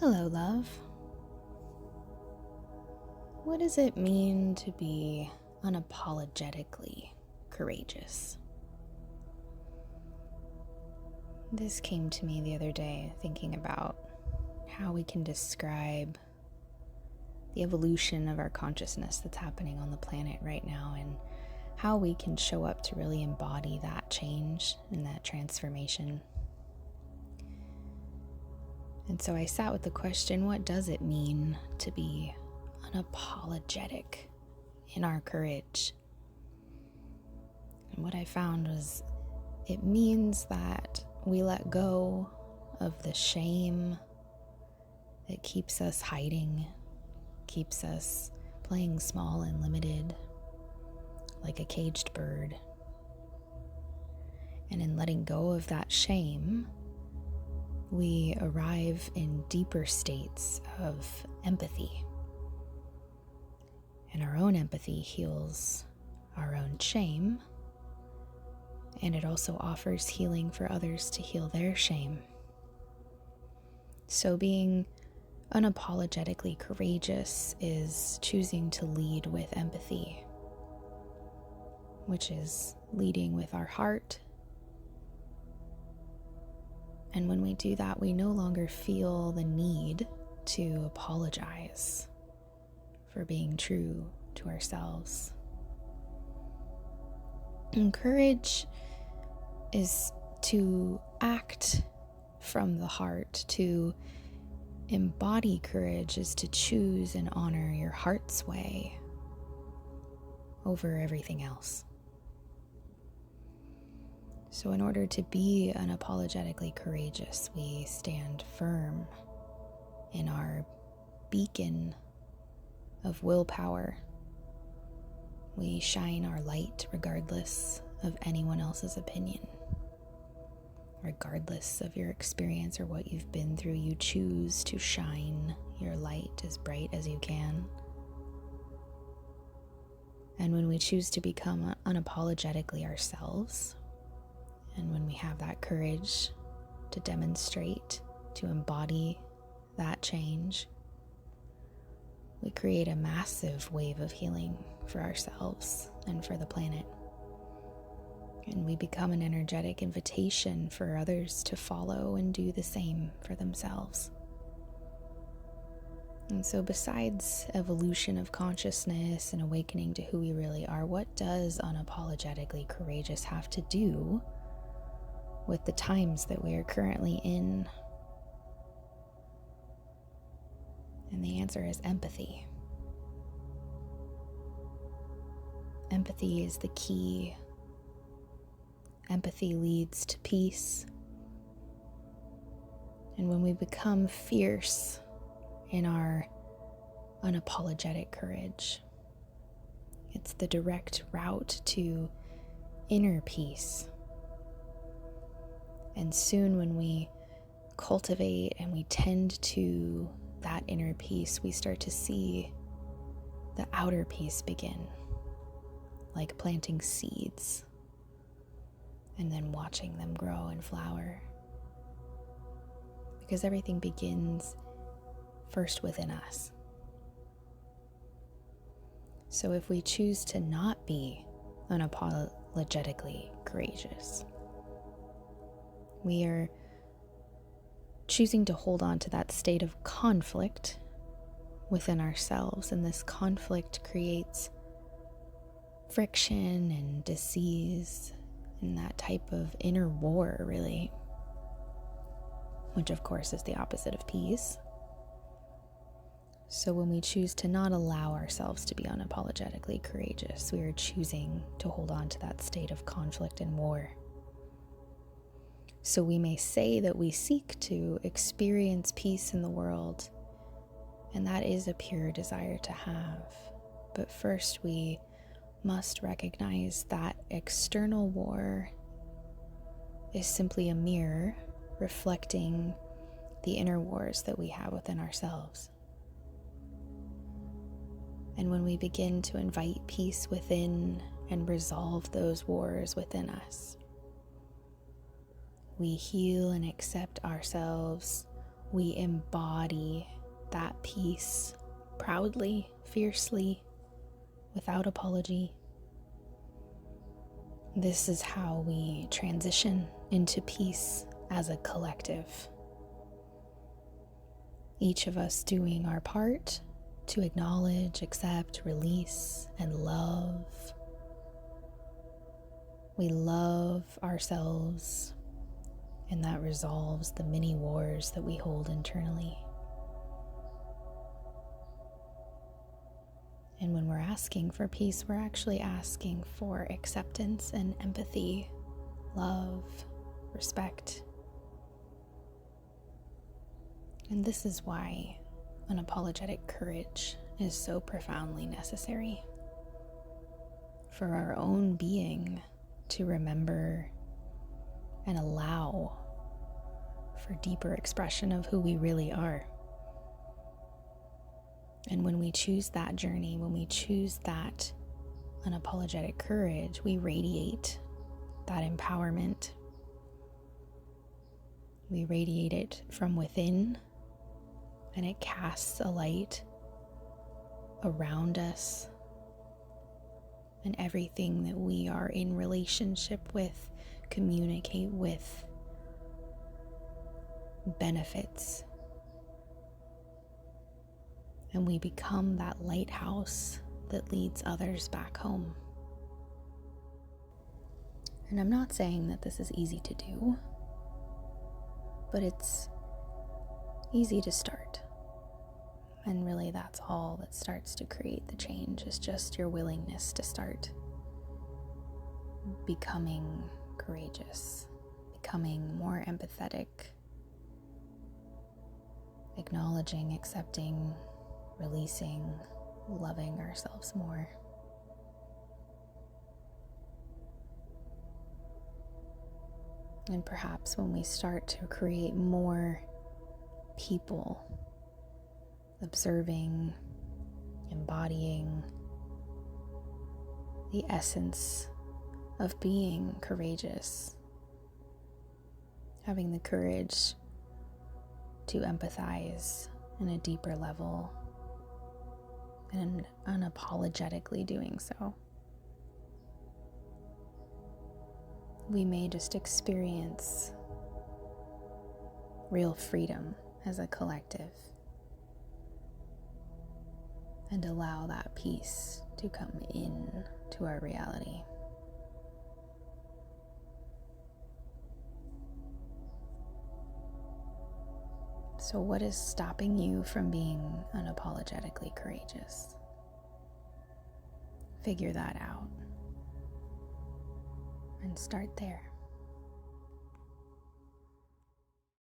Hello, love. What does it mean to be unapologetically courageous? This came to me the other day thinking about how we can describe the evolution of our consciousness that's happening on the planet right now and how we can show up to really embody that change and that transformation. And so I sat with the question, what does it mean to be unapologetic in our courage? And what I found was it means that we let go of the shame that keeps us hiding, keeps us playing small and limited, like a caged bird. And in letting go of that shame, we arrive in deeper states of empathy. And our own empathy heals our own shame, and it also offers healing for others to heal their shame. So being unapologetically courageous is choosing to lead with empathy, which is leading with our heart. And when we do that, we no longer feel the need to apologize for being true to ourselves. And courage is to act from the heart. To embody courage is to choose and honor your heart's way over everything else. So in order to be unapologetically courageous, we stand firm in our beacon of willpower. We shine our light regardless of anyone else's opinion. Regardless of your experience or what you've been through, you choose to shine your light as bright as you can. And when we choose to become unapologetically ourselves, and when we have that courage to demonstrate, to embody that change, we create a massive wave of healing for ourselves and for the planet. And we become an energetic invitation for others to follow and do the same for themselves. And so besides evolution of consciousness and awakening to who we really are, what does unapologetically courageous have to do with the times that we are currently in? And the answer is empathy. Empathy is the key. Empathy leads to peace. And when we become fierce in our unapologetic courage, it's the direct route to inner peace. And soon when we cultivate and we tend to that inner peace, we start to see the outer peace begin, like planting seeds and then watching them grow and flower. Because everything begins first within us. So if we choose to not be unapologetically courageous, we are choosing to hold on to that state of conflict within ourselves, and this conflict creates friction and disease and that type of inner war, really, which of course is the opposite of peace. So when we choose to not allow ourselves to be unapologetically courageous, we are choosing to hold on to that state of conflict and war. So we may say that we seek to experience peace in the world, and that is a pure desire to have. But first we must recognize that external war is simply a mirror reflecting the inner wars that we have within ourselves. And when we begin to invite peace within and resolve those wars within us, we heal and accept ourselves we embody that peace proudly, fiercely, without apology. This is how we transition into peace as a collective. Each of us doing our part to acknowledge, accept, release, and love. We love ourselves, and that resolves the many wars that we hold internally. And when we're asking for peace, we're actually asking for acceptance and empathy, love, respect. And this is why unapologetic courage is so profoundly necessary for our own being to remember and allow for deeper expression of who we really are. And when we choose that journey, when we choose that unapologetic courage, we radiate that empowerment. We radiate it from within, and it casts a light around us, and everything that we are in relationship with, communicate with, benefits. And we become that lighthouse that leads others back home. And I'm not saying that this is easy to do, but it's easy to start. And really that's all that starts to create the change, is just your willingness to start becoming courageous, becoming more empathetic, acknowledging, accepting, releasing, loving ourselves more. And perhaps when we start to create more people observing, embodying the essence of being courageous, having the courage to empathize in a deeper level, and unapologetically doing so, we may just experience real freedom as a collective and allow that peace to come in to our reality. So what is stopping you from being unapologetically courageous? Figure that out and start there.